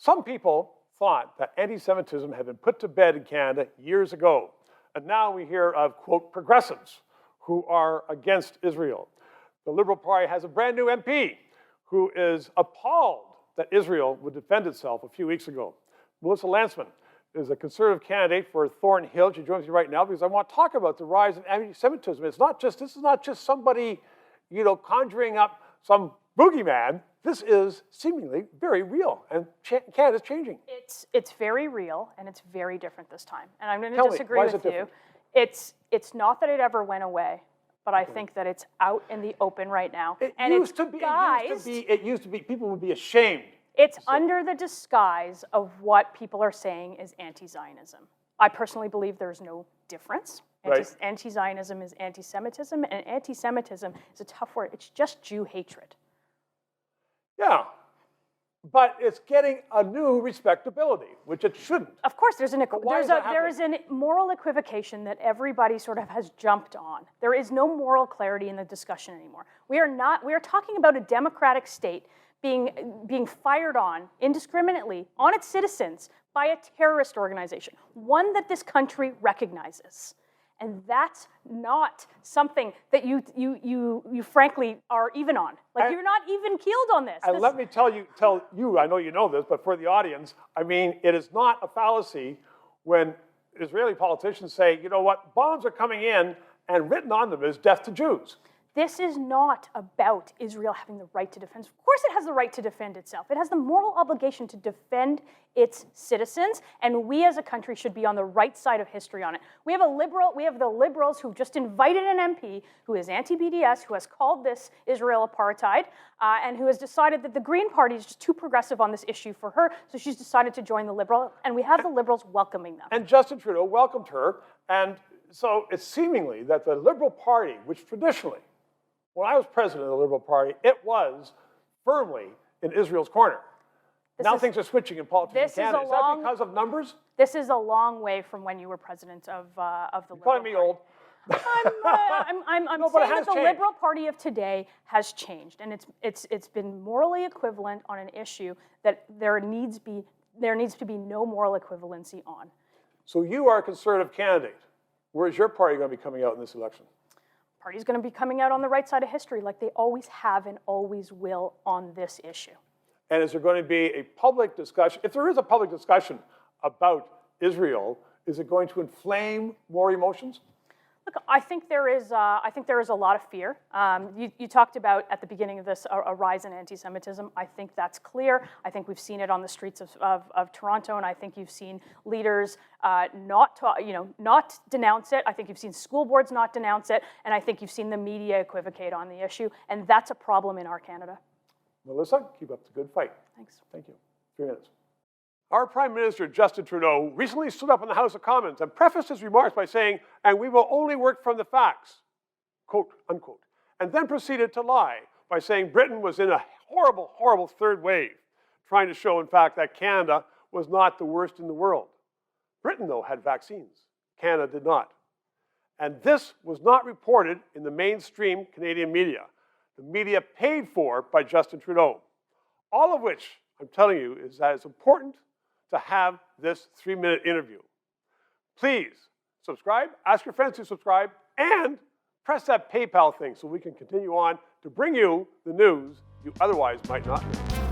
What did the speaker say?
Some people thought that anti-Semitism had been put to bed in Canada years ago. And now we hear of, quote, progressives who are against Israel. The Liberal Party has a brand new MP who is appalled that Israel would defend itself a few weeks ago. Melissa Lantsman is a Conservative candidate for Thornhill. She joins me right now because I want to talk about the rise of anti-Semitism. This is not just somebody, conjuring up some boogeyman. This is seemingly very real, and Canada's changing. It's very real, and it's very different this time. And I'm going to disagree with you. It's not that it ever went away, but I think that it's out in the open right now. It used to be. People would be ashamed. It's under the disguise of what people are saying is anti-Zionism. I personally believe there's no difference. Right. Anti-Zionism is anti-Semitism, and anti-Semitism is a tough word. It's just Jew hatred. Yeah, but it's getting a new respectability, which it shouldn't. Of course, there is a moral equivocation that everybody sort of has jumped on. There is no moral clarity in the discussion anymore. We are talking about a democratic state being fired on indiscriminately on its citizens by a terrorist organization, one that this country recognizes. And that's not something that you frankly are even on. You're not even keeled on this. And let me tell you, I know you know this, but for the audience, I mean, it is not a fallacy when Israeli politicians say, you know what, bombs are coming in, and written on them is death to Jews. This is not about Israel having the right to defend. Of course it has the right to defend itself. It has the moral obligation to defend its citizens, and we as a country should be on the right side of history on it. We have the liberals who just invited an MP who is anti-BDS, who has called this Israel apartheid, and who has decided that the Green Party is just too progressive on this issue for her, so she's decided to join the Liberal, and we have the Liberals welcoming them. And Justin Trudeau welcomed her, and so it's seemingly that the Liberal Party, which traditionally, when I was president of the Liberal Party, it was firmly in Israel's corner. Now things are switching in politics in Canada. Is that because of numbers? This is a long way from when you were president of the Liberal Party. You're calling me old. I'm saying that the Liberal Party of today has changed, and it's been morally equivalent on an issue that there needs to be no moral equivalency on. So you are a Conservative candidate. Where is your party going to be coming out in this election? Party's going to be coming out on the right side of history like they always have and always will on this issue. And is there going to be a public discussion? If there is a public discussion about Israel, is it going to inflame more emotions? Look, I think there is a lot of fear. You talked about at the beginning of this a rise in anti-Semitism. I think that's clear. I think we've seen it on the streets of Toronto, and I think you've seen leaders not denounce it. I think you've seen school boards not denounce it, and I think you've seen the media equivocate on the issue, and that's a problem in our Canada. Melissa, keep up the good fight. Thanks. Thank you. 3 minutes. Our Prime Minister, Justin Trudeau, recently stood up in the House of Commons and prefaced his remarks by saying, and we will only work from the facts, quote, unquote, and then proceeded to lie by saying Britain was in a horrible, horrible third wave, trying to show, in fact, that Canada was not the worst in the world. Britain, though, had vaccines. Canada did not. And this was not reported in the mainstream Canadian media, the media paid for by Justin Trudeau. All of which, I'm telling you, is that it's important to have this 3-minute interview. Please subscribe, ask your friends to subscribe, and press that PayPal thing so we can continue on to bring you the news you otherwise might not know.